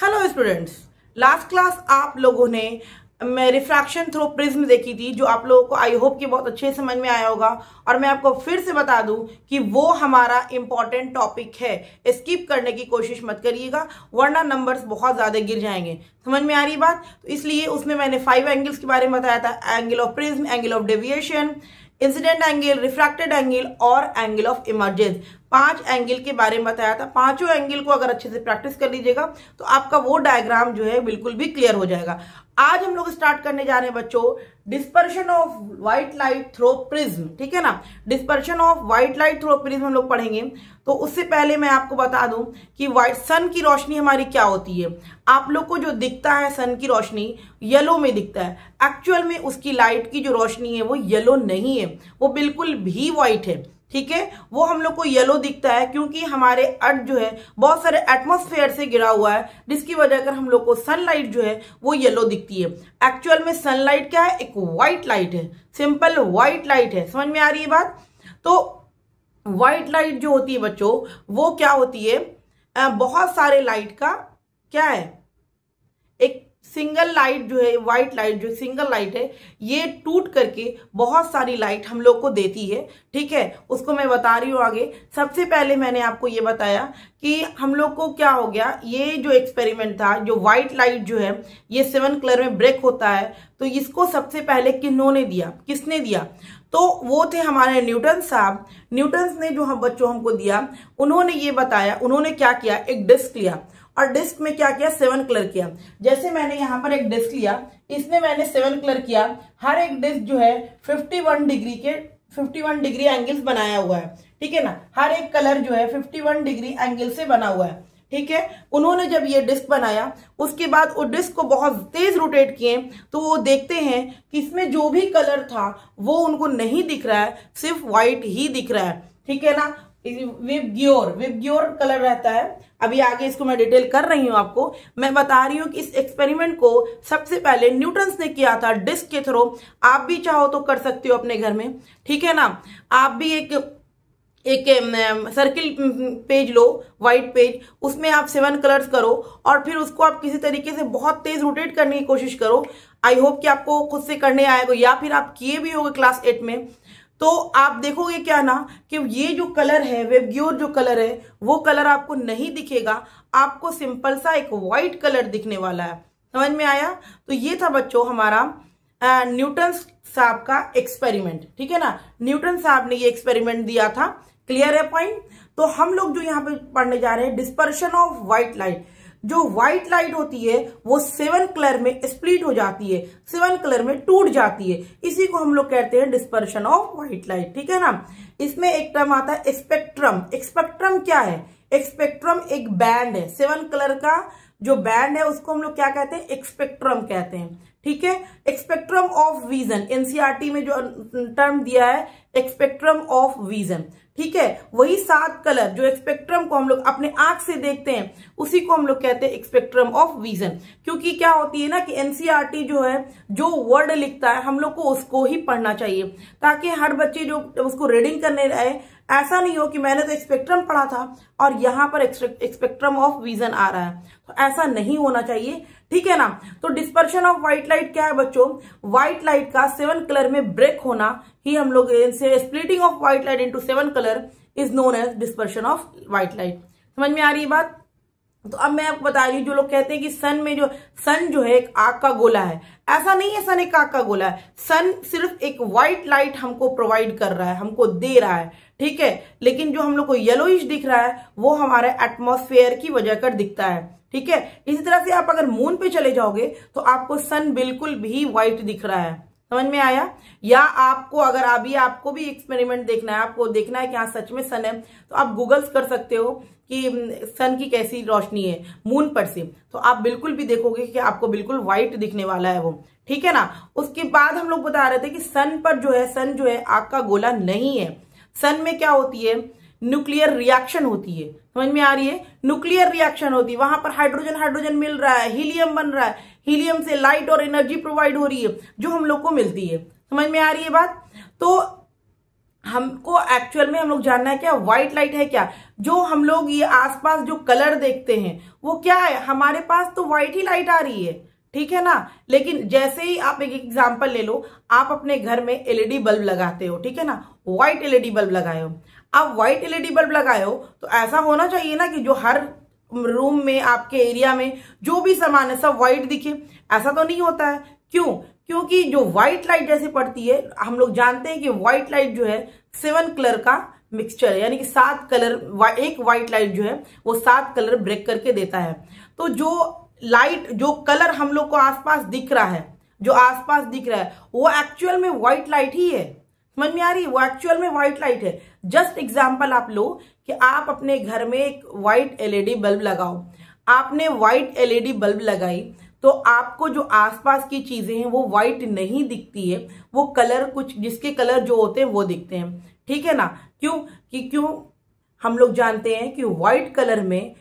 Hello students, last class आप लोगों ने रिफ्रैक्शन थ्रू प्रिज्म देखी थी, जो आप लोगों को आई होप कि बहुत अच्छे समझ में आया होगा। और मैं आपको फिर से बता दूं कि वो हमारा इंपॉर्टेंट टॉपिक है, स्किप करने की कोशिश मत करिएगा वरना नंबर्स बहुत ज्यादा गिर जाएंगे। समझ में आ रही बात? तो इसलिए उसमें मैंने 5 एंगल्स के बारे में बताया था, angle of prism, angle of deviation, incident angle, refracted angle और एंगल ऑफ इमर्जेंस। 5 एंगल के बारे में बताया था। पांचों एंगल को अगर अच्छे से प्रैक्टिस कर लीजिएगा तो आपका वो डायग्राम जो है बिल्कुल भी क्लियर हो जाएगा। आज हम लोग स्टार्ट करने जा रहे हैं बच्चों dispersion of white light through prism. ठीक है ना, dispersion of white light through prism हम लोग पढ़ेंगे। तो उससे पहले मैं आपको बता दूं कि व्हाइट सन की रोशनी हमारी क्या होती है। आप लोग को जो दिखता है सन की रोशनी येलो में दिखता है, एक्चुअल में उसकी लाइट की जो रोशनी है वो येलो नहीं है, वो बिल्कुल भी व्हाइट है। ठीक है, वो हम लोग को येलो दिखता है क्योंकि हमारे अर्थ जो है बहुत सारे एटमॉस्फेयर से घिरा हुआ है, जिसकी वजह कर हम लोग को सनलाइट जो है वो येलो दिखती है। एक्चुअल में सनलाइट क्या है? एक व्हाइट लाइट है, सिंपल व्हाइट लाइट है। समझ में आ रही है बात? तो व्हाइट लाइट जो होती है बच्चों वो क्या होती है? बहुत सारे लाइट का क्या है, एक सिंगल लाइट जो है, व्हाइट लाइट जो सिंगल लाइट है, ये टूट करके बहुत सारी लाइट हम लोग को देती है। ठीक है, उसको मैं बता रही हूं आगे। सबसे पहले मैंने आपको ये बताया कि हम लोग को क्या हो गया, ये जो एक्सपेरिमेंट था, जो व्हाइट लाइट जो है ये 7 कलर में ब्रेक होता है, तो इसको सबसे पहले किन्होंने दिया, किसने दिया? तो वो थे हमारे न्यूटन साहब। न्यूटन ने जो हम बच्चों हमको दिया, उन्होंने ये बताया, उन्होंने क्या किया, एक डिस्क लिया और डिस्क में क्या किया, 7 कलर किया। जैसे मैंने यहाँ पर एक डिस्क लिया, इसमें मैंने 7 कलर किया। हर एक डिस्क जो है 51 डिग्री एंगल्स बनाया हुआ है। ठीक है ना, हर एक कलर जो है 51 डिग्री एंगल से बना हुआ है। ठीक है, उन्होंने जब ये डिस्क बनाया उसके बाद वो डिस्क को बहुत तेज रोटेट किए, तो वो देखते हैं कि इसमें जो भी कलर था वो उनको नहीं दिख रहा है, सिर्फ व्हाइट ही दिख रहा है। ठीक है ना, विबग्योर कलर रहता है। अभी आगे इसको मैं डिटेल कर रही हूं आपको। मैं बता रही हूं कि इस एक्सपेरिमेंट को सबसे पहले न्यूटन ने किया था डिस्क के थ्रू। आप भी चाहो तो कर सकते हो अपने घर में। ठीक है ना, आप भी एक सर्किल पेज लो, व्हाइट पेज, उसमें आप 7 कलर्स करो और फिर उसको आप किसी तरीके से बहुत तेज रोटेट करने की कोशिश करो। आई होप कि आपको खुद से करने आएगा, या फिर आप किए भी होंगे क्लास 8 में। तो आप देखोगे क्या ना कि ये जो कलर है, विबग्योर जो कलर है, वो कलर आपको नहीं दिखेगा, आपको सिंपल सा एक व्हाइट कलर दिखने वाला है। समझ में आया? तो ये था बच्चों हमारा न्यूटन साहब का एक्सपेरिमेंट। ठीक है ना, न्यूटन साहब ने ये एक्सपेरिमेंट दिया था। क्लियर है पॉइंट? तो हम लोग जो यहाँ पे पढ़ने जा रहे हैं डिस्पर्शन ऑफ व्हाइट लाइट। जो व्हाइट लाइट होती है वो 7 कलर में स्प्लिट हो जाती है, 7 कलर में टूट जाती है। इसी को हम लोग कहते हैं डिस्पर्शन ऑफ व्हाइट लाइट। ठीक है ना, इसमें एक टर्म आता है स्पेक्ट्रम। स्पेक्ट्रम क्या है? स्पेक्ट्रम एक बैंड है, 7 कलर का जो बैंड है उसको हम लोग क्या कहते हैं? स्पेक्ट्रम कहते हैं। ठीक है, स्पेक्ट्रम ऑफ विजन, एनसीईआरटी में जो टर्म दिया है स्पेक्ट्रम ऑफ विजन। ठीक है, वही 7 कलर जो स्पेक्ट्रम को हम लोग अपने आंख से देखते हैं उसी को हम लोग कहते हैं स्पेक्ट्रम ऑफ विजन। क्योंकि क्या होती है ना कि एनसीईआरटी जो है जो वर्ड लिखता है हम लोग को उसको ही पढ़ना चाहिए, ताकि हर बच्चे जो उसको रीडिंग करने आए ऐसा नहीं हो कि मैंने तो स्पेक्ट्रम पढ़ा था और यहाँ पर स्पेक्ट्रम ऑफ विजन आ रहा है, तो ऐसा नहीं होना चाहिए। ठीक है ना, तो डिस्पर्शन ऑफ व्हाइट लाइट क्या है बच्चों? व्हाइट लाइट का 7 कलर में ब्रेक होना ही हम लोग से splitting of white light into 7 colour is known as dispersion of white light. समझ में आ रही है बात? तो अब मैं आपको बता रही हूँ, जो लोग कहते हैं कि सन जो है एक आग का गोला है, ऐसा नहीं है। सन एक आग का गोला है, सन सिर्फ एक व्हाइट लाइट हमको प्रोवाइड कर रहा है, हमको दे रहा है। ठीक है, लेकिन जो हम लोग को येलोइश दिख रहा है वो हमारे एटमॉस्फेयर की वजह कर दिखता है। ठीक है, इसी तरह से आप अगर मून पे चले जाओगे तो आपको सन बिल्कुल भी व्हाइट दिख रहा है। समझ में आया? या आपको अगर अभी आपको भी एक्सपेरिमेंट देखना है, आपको देखना है कि हाँ सच में सन है, तो आप गूगल्स कर सकते हो कि सन की कैसी रोशनी है मून पर से, तो आप बिल्कुल भी देखोगे कि आपको बिल्कुल व्हाइट दिखने वाला है वो। ठीक है ना, उसके बाद हम लोग बता रहे थे कि सन जो है आग का गोला नहीं है। सन में क्या होती है? न्यूक्लियर रिएक्शन होती है। समझ में आ रही है? न्यूक्लियर रिएक्शन होती है, वहां पर हाइड्रोजन मिल रहा है, हीलियम बन रहा है, हीलियम से लाइट और एनर्जी प्रोवाइड हो रही है जो हम लोग को मिलती है। समझ में आ रही है बात? तो हमको एक्चुअल में हम लोग जानना है क्या व्हाइट लाइट है क्या। जो हम लोग ये आसपास जो कलर देखते हैं वो क्या है, हमारे पास तो व्हाइट ही लाइट आ रही है, ठीक है ना। लेकिन जैसे ही आप एक एग्जांपल ले लो, आप अपने घर में एलईडी बल्ब लगाते हो, ठीक है ना, व्हाइट एलईडी बल्ब लगाए हो। आप व्हाइट एलईडी बल्ब लगाए हो तो ऐसा होना चाहिए ना कि जो हर रूम में आपके एरिया में जो भी सामान है सब व्हाइट दिखे। ऐसा तो नहीं होता है। क्यों? क्योंकि जो व्हाइट लाइट जैसे पड़ती है, हम लोग जानते हैं कि व्हाइट लाइट जो है 7 कलर का मिक्सचर है, यानी कि 7 कलर, एक व्हाइट लाइट जो है वो 7 कलर ब्रेक करके देता है। तो जो लाइट, जो कलर हम लोग को आसपास दिख रहा है, जो आसपास दिख रहा है वो एक्चुअल में व्हाइट लाइट ही है। समझ में आ रही है? वो एक्चुअल में व्हाइट लाइट है। जस्ट एग्जांपल आप लो कि आप अपने घर में एक व्हाइट एलईडी बल्ब लगाओ। आपने व्हाइट एलईडी बल्ब लगाई तो आपको जो आसपास की चीजें हैं वो व्हाइट नहीं दिखती है, वो कलर, कुछ जिसके कलर जो होते हैं वो दिखते हैं, ठीक है ना। क्यों हम लोग जानते हैं कि व्हाइट कलर में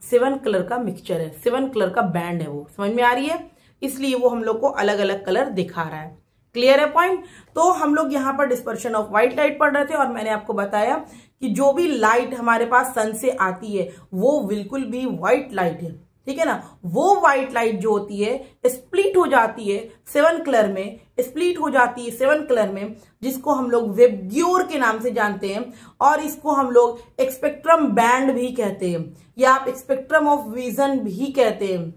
7 कलर का मिक्सचर है, 7 कलर का बैंड है वो। समझ में आ रही है? इसलिए वो हम लोग को अलग अलग कलर दिखा रहा है। क्लियर है पॉइंट? तो हम लोग यहाँ पर डिस्पर्शन ऑफ व्हाइट लाइट पढ़ रहे थे और मैंने आपको बताया कि जो भी लाइट हमारे पास सन से आती है वो बिल्कुल भी व्हाइट लाइट है, ठीक है ना। वो व्हाइट लाइट जो होती है स्प्लिट हो जाती है 7 कलर में, स्प्लिट हो जाती है 7 कलर में, जिसको हम लोग वेबग्योर के नाम से जानते हैं, और इसको हम लोग स्पेक्ट्रम बैंड भी कहते हैं, या आप स्पेक्ट्रम ऑफ विजन भी कहते हैं।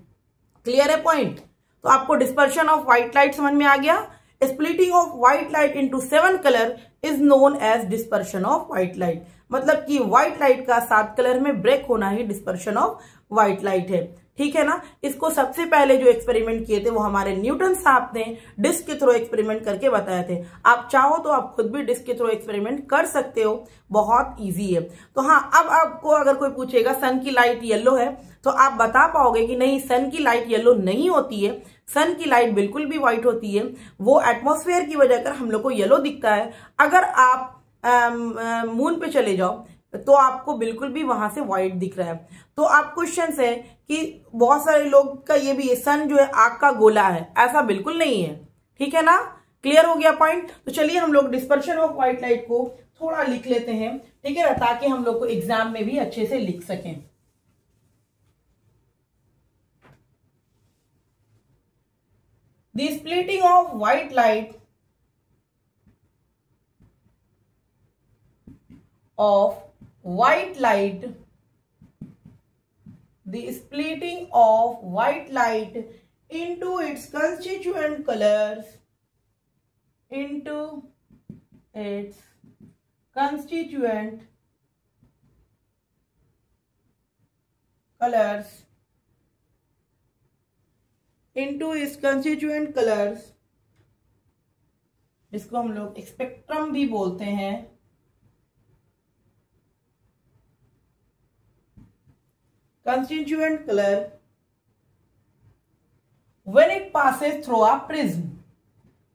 क्लियर है पॉइंट? तो आपको डिस्पर्शन ऑफ व्हाइट लाइट समझ में आ गया। Splitting of white light into 7 colour is known as dispersion of white light. मतलब कि व्हाइट लाइट का 7 कलर में ब्रेक होना ही डिस्पर्शन ऑफ व्हाइट लाइट है, ठीक है ना। इसको सबसे पहले जो एक्सपेरिमेंट किए थे वो हमारे न्यूटन साहब ने डिस्क के थ्रू एक्सपेरिमेंट करके बताए थे। आप चाहो तो आप खुद भी डिस्क के थ्रू एक्सपेरिमेंट कर सकते हो, बहुत इजी है। तो हाँ, अब आपको अगर कोई पूछेगा सन की लाइट येलो है तो आप बता पाओगे कि नहीं, सन की लाइट येलो नहीं होती है, सन की लाइट बिल्कुल भी व्हाइट होती है। वो एटमॉस्फेयर की वजह कर हम लोग को येलो दिखता है। अगर आप मून पे चले जाओ तो आपको बिल्कुल भी वहां से व्हाइट दिख रहा है। तो आप क्वेश्चन है कि बहुत सारे लोग का ये भी है, सन जो है आग का गोला है, ऐसा बिल्कुल नहीं है, ठीक है ना। क्लियर हो गया पॉइंट? तो चलिए हम लोग डिस्पर्शन ऑफ व्हाइट लाइट को थोड़ा लिख लेते हैं, ठीक है ना, ताकि हम लोग को एग्जाम में भी अच्छे से लिख सकें। The splitting of white light the splitting of white light into its constituent colors into its constituent colors, जिसको हम लोग स्पेक्ट्रम भी बोलते हैं, constituent color, when it passes through a prism,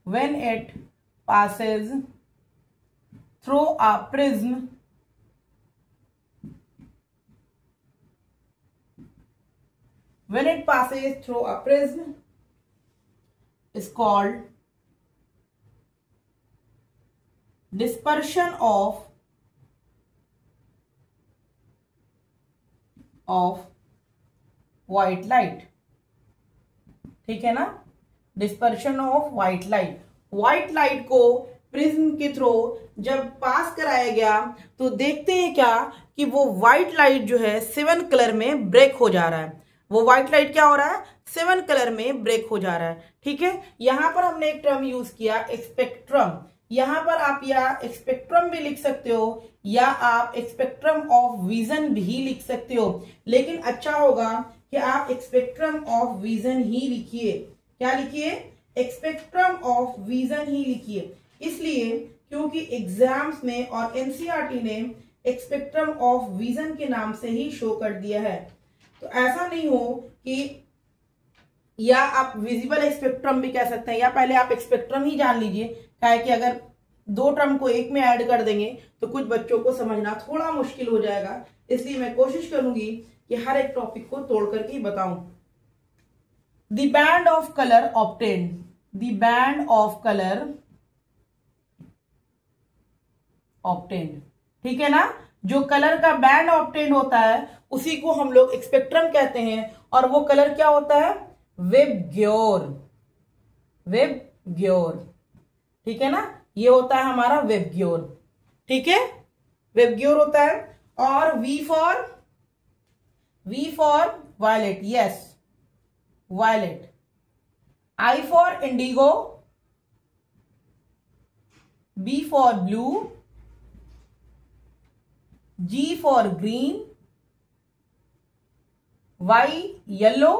when it passes through a prism, when it passes through a prism is called dispersion of white light, ठीक है ना। Dispersion of white light, white light को prism के through जब पास कराया गया तो देखते हैं क्या कि वो व्हाइट लाइट जो है 7 कलर में ब्रेक हो जा रहा है। वो व्हाइट लाइट क्या हो रहा है? 7 कलर में ब्रेक हो जा रहा है, ठीक है। यहां पर हमने एक टर्म यूज किया स्पेक्ट्रम। यहां पर आप या स्पेक्ट्रम भी लिख सकते हो या आप स्पेक्ट्रम ऑफ विजन भी लिख सकते हो, लेकिन अच्छा होगा कि आप स्पेक्ट्रम ऑफ विजन ही लिखिए। क्या लिखिए? स्पेक्ट्रम ऑफ विजन ही लिखिए। इसलिए क्योंकि एग्जाम्स में और एनसीईआरटी ने स्पेक्ट्रम ऑफ विजन के नाम से ही शो कर दिया है। तो ऐसा नहीं हो कि, या आप विजिबल स्पेक्ट्रम भी कह सकते हैं, या पहले आप स्पेक्ट्रम ही जान लीजिए, क्या है कि अगर 2 टर्म को एक में ऐड कर देंगे तो कुछ बच्चों को समझना थोड़ा मुश्किल हो जाएगा। इसलिए मैं कोशिश करूंगी कि हर एक टॉपिक को तोड़ करके ही बताऊं। The band of colour obtained, the band of colour obtained. ठीक है ना, जो कलर का बैंड ऑब्टेन्ड होता है उसी को हम लोग स्पेक्ट्रम कहते हैं, और वो कलर क्या होता है, विबग्योर। विबग्योर, ठीक है ना, ये होता है हमारा विबग्योर। ठीक है, विबग्योर होता है। और V for violet, yes violet. I for indigo, B for blue, G for green, Y yellow,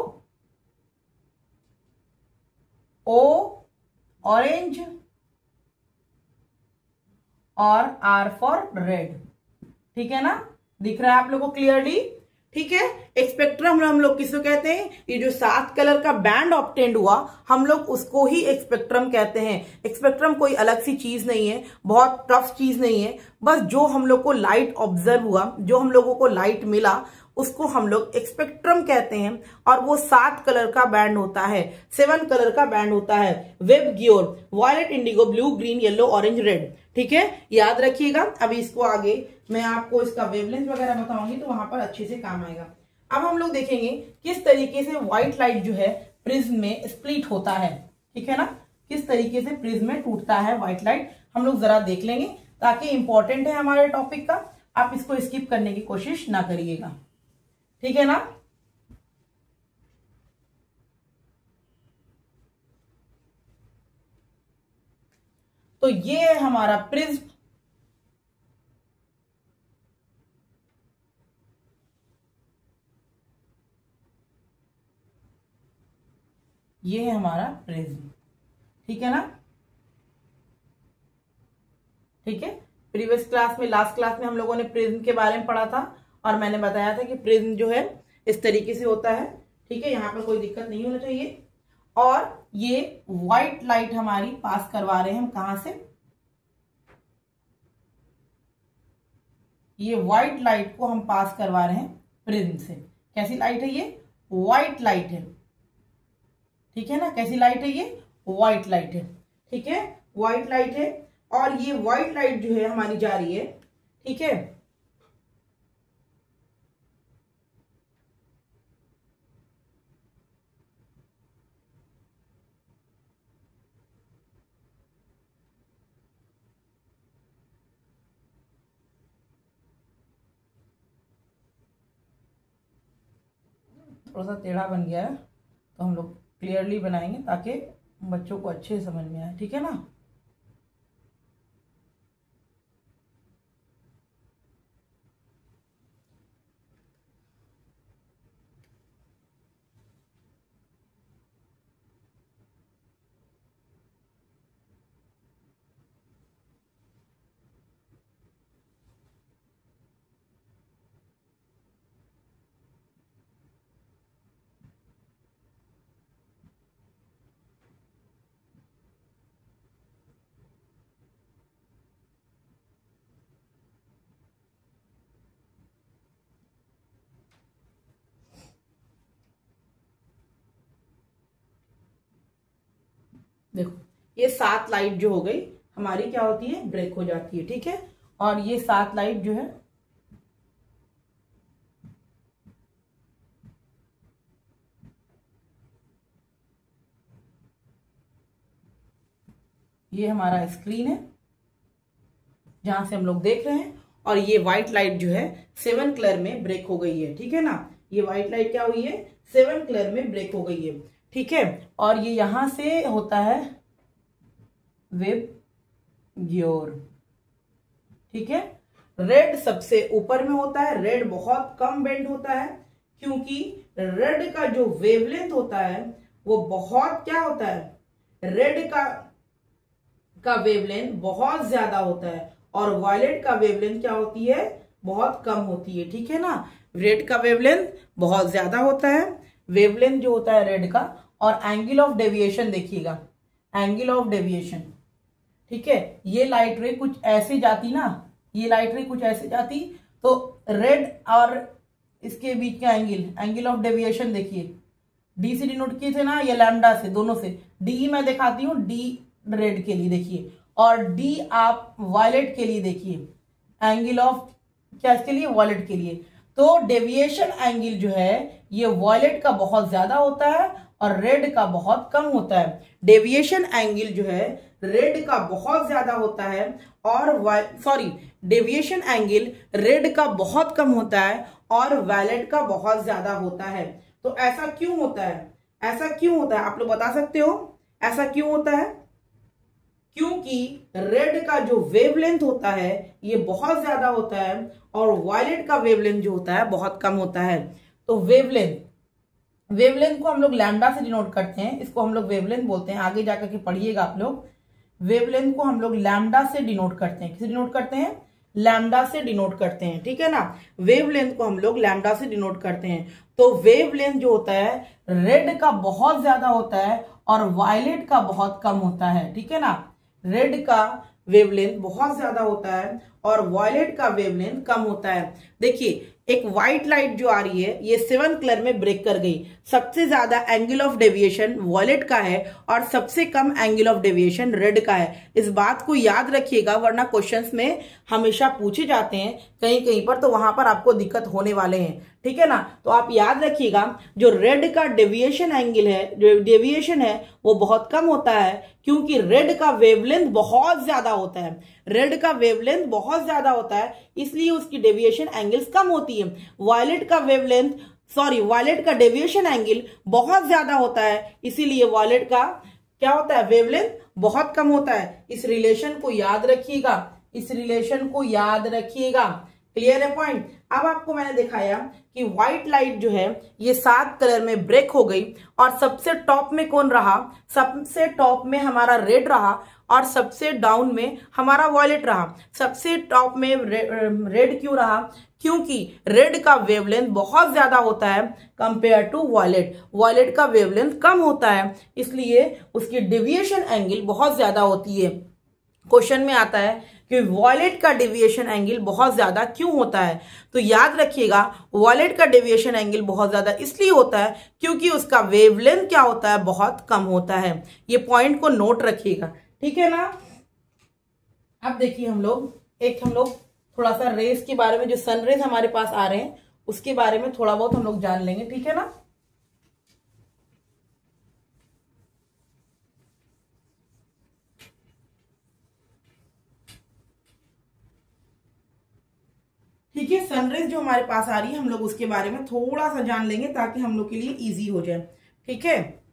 O orange और R for red। ठीक है ना, दिख रहा है आप लोगों को क्लियरली। ठीक है, स्पेक्ट्रम हम लोग किसको कहते हैं, ये जो 7 कलर का बैंड ऑब्टेन्ड हुआ हम लोग उसको ही स्पेक्ट्रम कहते हैं। स्पेक्ट्रम कोई अलग सी चीज नहीं है, बहुत टफ चीज नहीं है, बस जो हम लोग को लाइट ऑब्जर्व हुआ, जो हम लोगों को लाइट मिला उसको हम लोग स्पेक्ट्रम कहते हैं। और वो 7 कलर का बैंड होता है, 7 कलर का बैंड होता है। VIBGYOR, violet, indigo, blue, green, yellow, orange, red. ठीक है, याद रखिएगा। अभी इसको आगे मैं आपको इसका वेवलेंथ वगैरह बताऊंगी तो वहां पर अच्छे से काम आएगा। अब हम लोग देखेंगे किस तरीके से व्हाइट लाइट जो है प्रिज्म में स्प्लिट होता है। ठीक है ना, किस तरीके से प्रिज्म में टूटता है व्हाइट लाइट, हम लोग जरा देख लेंगे, ताकि इंपॉर्टेंट है हमारे टॉपिक का, आप इसको स्किप करने की कोशिश ना करिएगा। ठीक है ना, तो ये है हमारा प्रिज्म। ये है हमारा प्रिज्म। ठीक है ना, ठीक है। प्रीवियस क्लास में, लास्ट क्लास में हम लोगों ने प्रिज्म के बारे में पढ़ा था और मैंने बताया था कि प्रिज्म जो है इस तरीके से होता है। ठीक है, यहां पर कोई दिक्कत नहीं होना चाहिए। और ये व्हाइट लाइट हमारी पास करवा रहे हैं हम कहां से, ये व्हाइट लाइट को हम पास करवा रहे हैं प्रिज्म से। कैसी लाइट है ये, व्हाइट लाइट है। ठीक है ना, कैसी लाइट है ये, व्हाइट लाइट है। ठीक है, व्हाइट लाइट है। और ये व्हाइट लाइट जो है हमारी जा रही है, ठीक है, थोड़ा सा टेढ़ा बन गया है तो हम लोग क्लियरली बनाएंगे ताकि बच्चों को अच्छे से समझ में आए। ठीक है ना, देखो ये 7 लाइट जो हो गई हमारी क्या होती है, ब्रेक हो जाती है। ठीक है, और ये 7 लाइट जो है ये हमारा स्क्रीन है जहां से हम लोग देख रहे हैं। और ये व्हाइट लाइट जो है 7 कलर में ब्रेक हो गई है। ठीक है ना, ये व्हाइट लाइट क्या हुई है, 7 कलर में ब्रेक हो गई है। ठीक है, और ये यहां से होता है विबग्योर। ठीक है, रेड सबसे ऊपर में होता है। रेड बहुत कम बेंड होता है क्योंकि रेड का जो वेवलेंथ होता है वो बहुत क्या होता है, रेड का वेवलेंथ बहुत ज्यादा होता है और वायलेट का वेवलेंथ क्या होती है, बहुत कम होती है। ठीक है ना, रेड का वेवलेंथ बहुत ज्यादा होता है, वेवलेंथ जो होता है रेड का। और एंगल ऑफ डेविएशन देखिएगा, एंगल ऑफ डेविएशन। ठीक है, ये लाइट रे कुछ ऐसे जाती ना, ये लाइट रे कुछ ऐसे जाती तो रेड और इसके बीच का एंगल ऑफ डेविएशन देखिए, डी से डिनोट किए थे ना, ये लैम्डा से, दोनों से। डी मैं दिखाती हूँ, डी रेड के लिए देखिए और डी आप वायलेट के लिए देखिए। एंगल ऑफ क्या इसके लिए, वॉयलेट के लिए। तो डेविएशन एंगल जो है ये वॉयलेट का बहुत ज्यादा होता है और रेड का बहुत कम होता है। डेविएशन एंगल जो है रेड का बहुत ज्यादा होता है और डेविएशन एंगल रेड का बहुत कम होता है और वॉयलेट का बहुत ज्यादा होता है। तो ऐसा क्यों होता है, ऐसा क्यों होता है आप लोग बता सकते हो, ऐसा क्यों होता है? क्योंकि रेड का जो वेवलेंथ होता है ये बहुत ज्यादा होता है और वॉयलेट का वेवलेंथ जो होता है बहुत कम होता है। तो वेवलेंथ को हम लोग लैम्डा से डिनोट करते हैं, इसको हम लोग वेवलेंथ बोलते हैं। आगे जाकर के पढ़िएगा आप लोग। वेवलेंथ को हम लोग लैम्डा से डिनोट करते हैं। किसे डिनोट करते हैं? लैम्डा से डिनोट करते हैं, ठीक है ना। वेवलेंथ को हम लोग लैम्डा से डिनोट करते हैं। तो वेवलेंथ जो होता है रेड का बहुत ज्यादा होता है और वॉयलेट का बहुत कम होता है, ठीक है ना। रेड का वेवलेंथ बहुत ज्यादा होता है और वॉयलेट का वेवलेंथ कम होता है। देखिए एक व्हाइट लाइट जो आ रही है ये 7 कलर में ब्रेक कर गई। सबसे ज्यादा एंगल ऑफ डेविएशन वॉयलेट का है और सबसे कम एंगल ऑफ डेविएशन रेड का है। इस बात को याद रखिएगा वरना क्वेश्चंस में हमेशा पूछे जाते हैं कहीं कहीं पर, तो वहां पर आपको दिक्कत होने वाले हैं, ठीक है ना। तो आप याद रखिएगा जो रेड का डेविएशन एंगल है, जो डेविएशन है वो बहुत कम होता है क्योंकि रेड का वेवलेंथ बहुत ज्यादा होता है। रेड का वेवलेंथ बहुत ज्यादा होता है इसलिए उसकी डेविएशन एंगल्स कम होती है। वॉयलेट का डेविएशन एंगल बहुत ज्यादा होता है इसीलिए वॉयलेट का क्या होता है, वेवलेंथ बहुत कम होता है। इस रिलेशन को याद रखिएगा, इस रिलेशन को याद रखिएगा। क्लियर है पॉइंट? अब आपको मैंने दिखाया कि व्हाइट लाइट जो है ये 7 कलर में ब्रेक हो गई और सबसे टॉप में कौन रहा? सबसे टॉप में हमारा रेड रहा और सबसे डाउन में हमारा वॉयलेट रहा। सबसे टॉप में रेड क्यों रहा? क्योंकि रेड का वेवलेंथ बहुत ज्यादा होता है कंपेयर टू वॉयलेट। वॉयलेट का वेवलेंथ कम होता है इसलिए उसकी डेविएशन एंगल बहुत ज्यादा होती है। क्वेश्चन में आता है कि वॉयलेट का डेविएशन एंगल बहुत ज्यादा क्यों होता है? तो याद रखिएगा वॉयलेट का डेविएशन एंगल बहुत ज्यादा इसलिए होता है क्योंकि उसका वेवलेंथ क्या होता है, बहुत कम होता है। ये पॉइंट को नोट रखिएगा, ठीक है ना। अब देखिए हम लोग थोड़ा सा रेस के बारे में, जो सन रेज हमारे पास आ रहे हैं उसके बारे में थोड़ा बहुत हम लोग जान लेंगे, ठीक है ना। ठीक है, सनरेज जो हमारे पास आ रही है हम लोग उसके बारे में थोड़ा सा जान लेंगे ताकि हम लोग के लिए इजी हो जाए, ठीक है।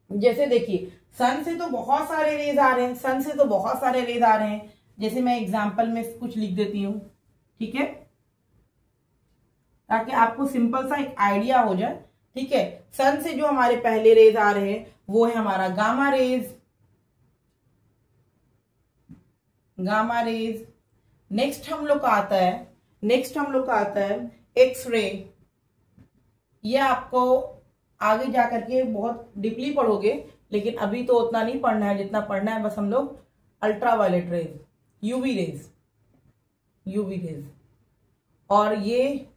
जैसे देखिए सन से तो बहुत सारे रेज आ रहे हैं, जैसे मैं एग्जांपल में कुछ लिख देती हूँ, ठीक है, ताकि आपको सिंपल सा एक आइडिया हो जाए, ठीक है। सन से जो हमारे पहले रेज आ रहे हैं वो है हमारा गामा रेज। नेक्स्ट हम लोग का आता है एक्स रे। ये आपको आगे जाकर के बहुत डीपली पढ़ोगे लेकिन अभी तो उतना नहीं पढ़ना है जितना पढ़ना है बस हम लोग अल्ट्रावायलेट रेज, यूवी रेज, और ये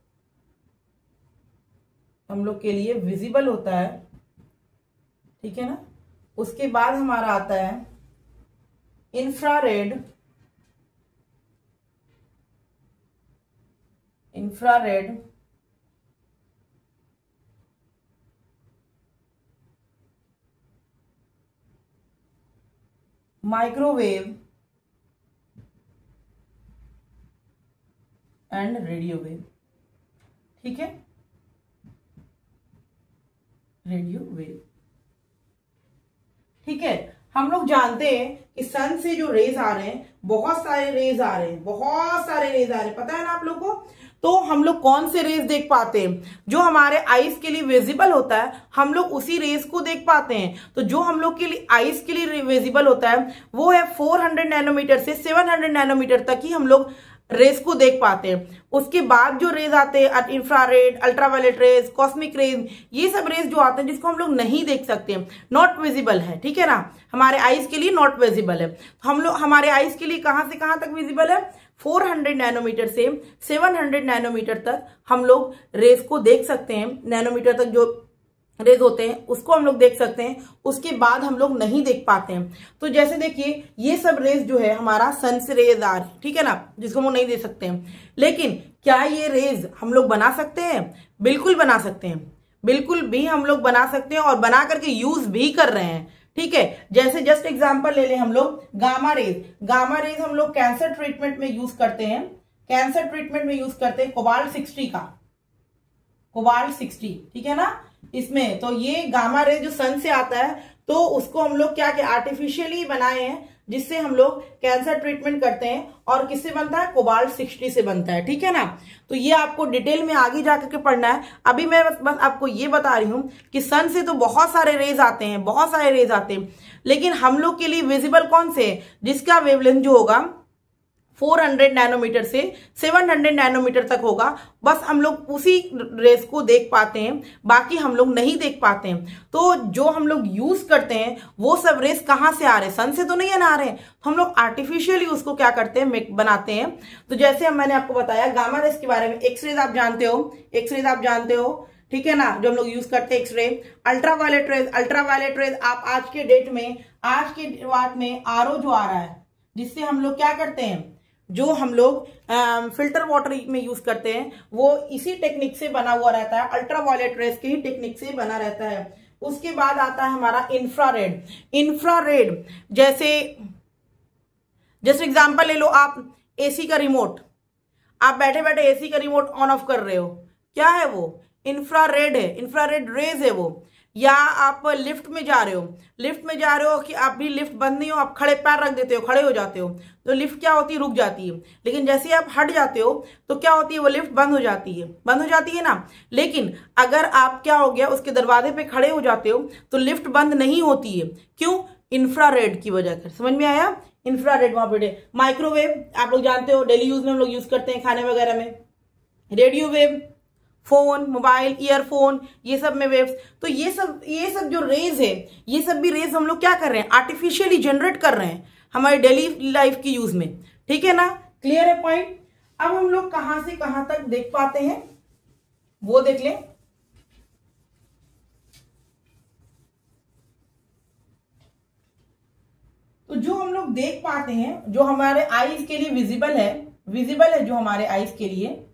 हम लोग के लिए विजिबल होता है, ठीक है ना। उसके बाद हमारा आता है infrared, microwave and radio wave, ठीक है, रेडियो वेव, ठीक है। हम लोग जानते हैं कि सन से जो रेज आ रहे हैं बहुत सारे रेज आ रहे हैं, पता है ना आप लोग को। तो हम लोग कौन से रेज देख पाते हैं? जो हमारे आईज के लिए विजिबल होता है हम लोग उसी रेज को देख पाते हैं। तो जो हम लोग के लिए आईज के लिए विजिबल होता है वो है 400 नैनोमीटर से 700 नैनोमीटर तक ही हम लोग रेज को देख पाते हैं। उसके बाद जो रेज आते हैं infrared, ultraviolet rays, cosmic rays, ये सब रेज जो आते हैं जिसको हम लोग नहीं देख सकते, नॉट विजिबल है, ठीक है ना, हमारे आईज के लिए नॉट विजिबल है। हम लोग हमारे आईज के लिए कहां से कहां तक विजिबल है? 400 नैनोमीटर से 700 नैनोमीटर तक हम लोग रेज को देख सकते हैं। नैनोमीटर तक जो रेज होते हैं उसको हम लोग देख सकते हैं, उसके बाद हम लोग नहीं देख पाते हैं। तो जैसे देखिए ये सब रेज जो है हमारा सन से रेज आ रहे हैं, ठीक है ना, जिसको हम लोग नहीं देख सकते हैं। लेकिन क्या ये रेज हम लोग बना सकते हैं? बिल्कुल बना सकते हैं, बिल्कुल भी हम लोग बना सकते हैं और बना करके यूज भी कर रहे हैं, ठीक है। जैसे जस्ट एग्जांपल ले लें हम लोग गामा रेज। गामा रेज हम लोग कैंसर ट्रीटमेंट में यूज करते हैं, कैंसर ट्रीटमेंट में यूज करते हैं कोबाल्ट 60 का, कोबाल्ट 60, ठीक है ना। इसमें तो ये गामा रे जो सन से आता है तो उसको हम लोग क्या आर्टिफिशियली बनाए हैं, जिससे हम लोग कैंसर ट्रीटमेंट करते हैं। और किससे बनता है? कोबाल्ट 60 से बनता है, ठीक है ना। तो ये आपको डिटेल में आगे जाकर के पढ़ना है। अभी मैं बस आपको ये बता रही हूं कि सन से तो बहुत सारे रेज आते हैं, बहुत सारे रेज आते हैं, लेकिन हम लोग के लिए विजिबल कौन से है? जिसका वेवलेंथ जो होगा 400 नैनोमीटर से 700 नैनोमीटर तक होगा, बस हम लोग उसी रेस को देख पाते हैं, बाकी हम लोग नहीं देख पाते हैं। तो जो हम लोग यूज करते हैं वो सब रेस कहाँ से आ रहे हैं? सन से तो नहीं आ रहे हैं, तो हम लोग आर्टिफिशियली उसको क्या करते हैं? बनाते हैं। तो जैसे मैंने आपको बताया गामा रेस के बारे में, एक्सरेज आप जानते हो, एक्सरेज आप जानते हो, ठीक है ना, जो हम लोग यूज करते हैं X-ray. Ultraviolet rays, ultraviolet rays आप आज के डेट में, आज के वाट में आरओ जो आ रहा है, जिससे हम लोग क्या करते हैं, जो हम लोग फिल्टर वाटर में यूज करते हैं, वो इसी टेक्निक से बना हुआ रहता है, अल्ट्रावायलेट रेज की ही टेक्निक से बना रहता है। उसके बाद आता है हमारा इंफ्रारेड। इंफ्रारेड जैसे एग्जांपल ले लो आप, एसी का रिमोट, आप बैठे बैठे एसी का रिमोट ऑन ऑफ कर रहे हो, क्या है वो? इंफ्रारेड है, इंफ्रारेड रेज है वो। या आप लिफ्ट में जा रहे हो, लिफ्ट में जा रहे हो कि आप भी लिफ्ट बंद नहीं हो, आप खड़े पैर रख देते हो, खड़े हो जाते हो, तो लिफ्ट क्या होती है? रुक जाती है। लेकिन जैसे आप हट जाते हो तो क्या होती है? वो लिफ्ट बंद हो जाती है, बंद हो जाती है ना। लेकिन अगर आप क्या हो गया, उसके दरवाजे पे खड़े हो जाते हो तो लिफ्ट बंद नहीं होती है, क्यों? इंफ्रारेड की वजह से। समझ में आया? इंफ्रारेड वहां पे। माइक्रोवेव आप लोग जानते हो, डेली यूज में हम लोग यूज करते हैं खाने वगैरह में। Radio wave, phone, mobile, earphone, ये सब में वेव्स। तो ये सब जो रेज है, ये सब भी रेज हम लोग क्या कर रहे हैं? आर्टिफिशियली जनरेट कर रहे हैं हमारे डेली लाइफ की यूज में, ठीक है ना। क्लियर है पॉइंट? अब हम लोग कहां से कहां तक देख पाते हैं वो देख लें। तो जो हम लोग देख पाते हैं, जो हमारे आईज के लिए विजिबल है जो हमारे आईज के लिए,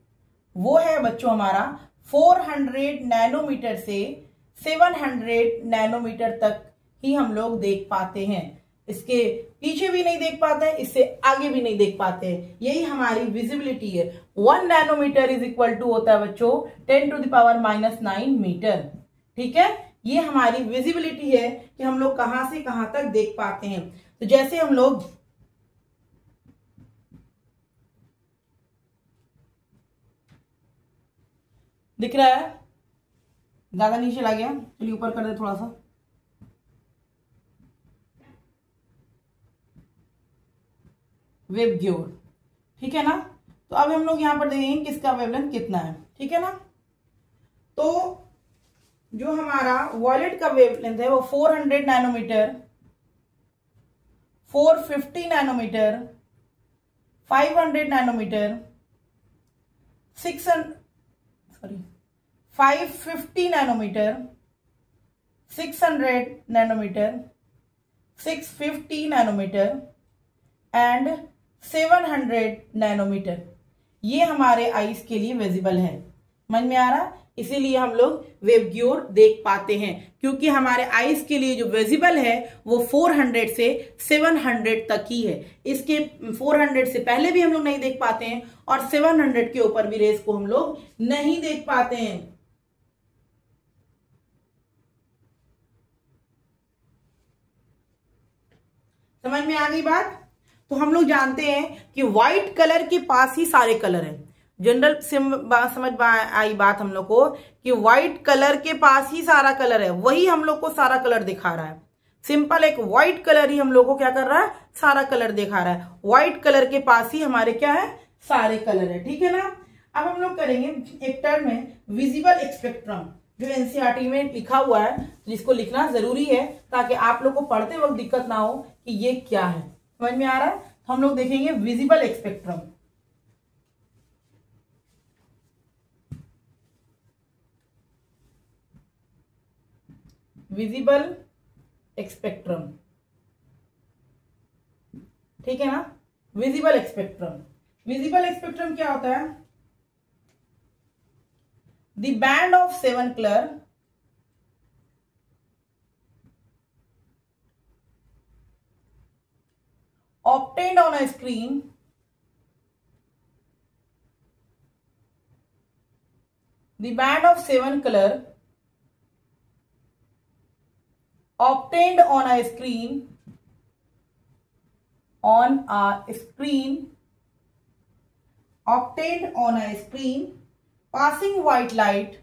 वो है बच्चों हमारा 400 नैनोमीटर से 700 नैनोमीटर तक ही हम लोग देख पाते हैं। इसके पीछे भी नहीं देख पाते हैं, इससे आगे भी नहीं देख पाते हैं। यही हमारी विजिबिलिटी है। 1 नैनोमीटर इज इक्वल टू होता है बच्चों 10⁻⁹ मीटर, ठीक है। ये हमारी विजिबिलिटी है कि हम लोग कहां से कहां तक देख पाते हैं। तो जैसे हम लोग दिख रहा है, ज्यादा नीचे ला गया, चलिए ऊपर कर दे थोड़ा सा। वेवग्योर, ठीक है ना। तो अब हम लोग यहां पर देखेंगे किसका वेवलेंथ कितना है, ठीक है ना। तो जो हमारा वॉयलेट का वेवलेंथ है वो 400 nanometre, 450 nanometre, 500 nanometre, 550 nanometre, 600 nanometre, 650 nanometre and 700 nanometre, ये हमारे आईज के लिए विजिबल है। समझ में आ रहा? इसीलिए हम लोग वेवग्योर देख पाते हैं, क्योंकि हमारे आईज के लिए जो विजिबल है वो 400 से 700 तक ही है। इसके 400 से पहले भी हम लोग नहीं देख पाते हैं और 700 के ऊपर भी रेस को हम लोग नहीं देख पाते हैं। समझ में आ गई बात? तो हम लोग जानते हैं कि व्हाइट कलर के पास ही सारे कलर हैं। जनरल समझ में आई बात हम लोग को कि व्हाइट कलर के पास ही सारा कलर है, वही हम लोग को सारा कलर दिखा रहा है। सिंपल एक व्हाइट कलर ही हम लोग को क्या कर रहा है? सारा कलर दिखा रहा है। व्हाइट कलर के पास ही हमारे क्या है? सारे कलर है, ठीक है ना। अब हम लोग करेंगे एक टर्म है विजिबल स्पेक्ट्रम, जो एनसीईआरटी में लिखा हुआ है, जिसको लिखना जरूरी है ताकि आप लोग को पढ़ते वक्त दिक्कत ना हो कि ये क्या है। समझ में आ रहा है? तो हम लोग देखेंगे विजिबल स्पेक्ट्रम। विजिबल स्पेक्ट्रम, ठीक है ना। विजिबल स्पेक्ट्रम, विजिबल स्पेक्ट्रम क्या होता है? The band of 7 colour obtained on a screen the band of 7 color obtained on a screen obtained on a screen passing white light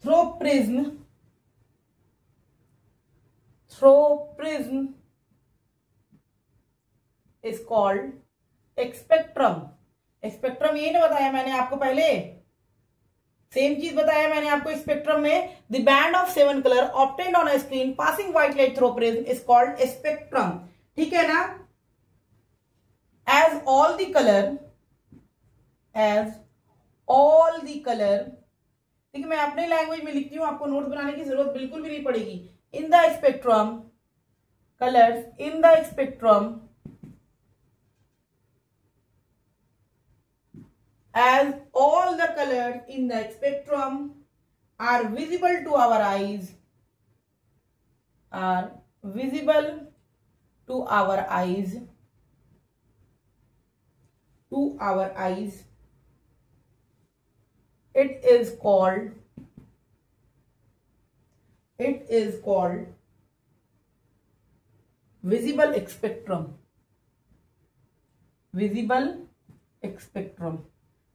through prism is called spectrum. Spectrum ये ना बताया मैंने आपको पहले, same चीज बताया मैंने आपको स्पेक्ट्रम में, the band of 7 colour obtained on a screen passing white light through prism is called spectrum, ठीक है ना। एज ऑल द कलर, ठीक है, मैं अपने लैंग्वेज में लिखती हूँ, आपको नोट्स बनाने की जरूरत बिल्कुल भी नहीं पड़ेगी। In the spectrum colours in the spectrum as all the colors in the spectrum are visible to our eyes, it is called visible spectrum,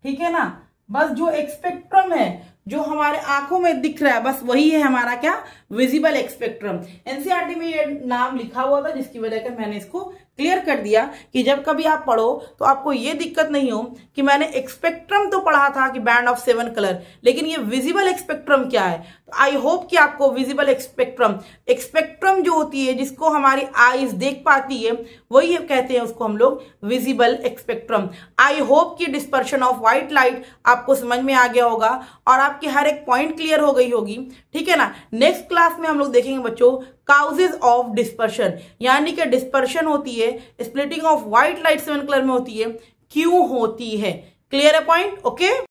ठीक है ना। बस जो स्पेक्ट्रम है जो हमारे आंखों में दिख रहा है, बस वही है हमारा क्या, विजिबल स्पेक्ट्रम। एनसीईआरटी में ये नाम लिखा हुआ था, जिसकी वजह से मैंने इसको क्लियर कर दिया कि जब कभी आप पढ़ो तो आपको ये दिक्कत नहीं हो कि मैंने स्पेक्ट्रम तो पढ़ा था कि बैंड ऑफ 7 कलर, लेकिन ये विजिबल स्पेक्ट्रम क्या है। तो आई होप कि आपको विजिबल स्पेक्ट्रम जो होती है, जिसको हमारी आईज देख पाती है, वही कहते हैं उसको हम लोग विजिबल स्पेक्ट्रम। आई होप कि डिस्पर्शन ऑफ व्हाइट लाइट आपको समझ में आ गया होगा और आपकी हर एक पॉइंट क्लियर हो गई होगी, ठीक है ना। नेक्स्ट क्लास में हम लोग देखेंगे बच्चों काउजेज ऑफ डिस्पर्शन, यानी कि डिस्पर्शन होती है, splitting of white light 7 colour में होती है, क्यों होती है। क्लियर है पॉइंट? ओके।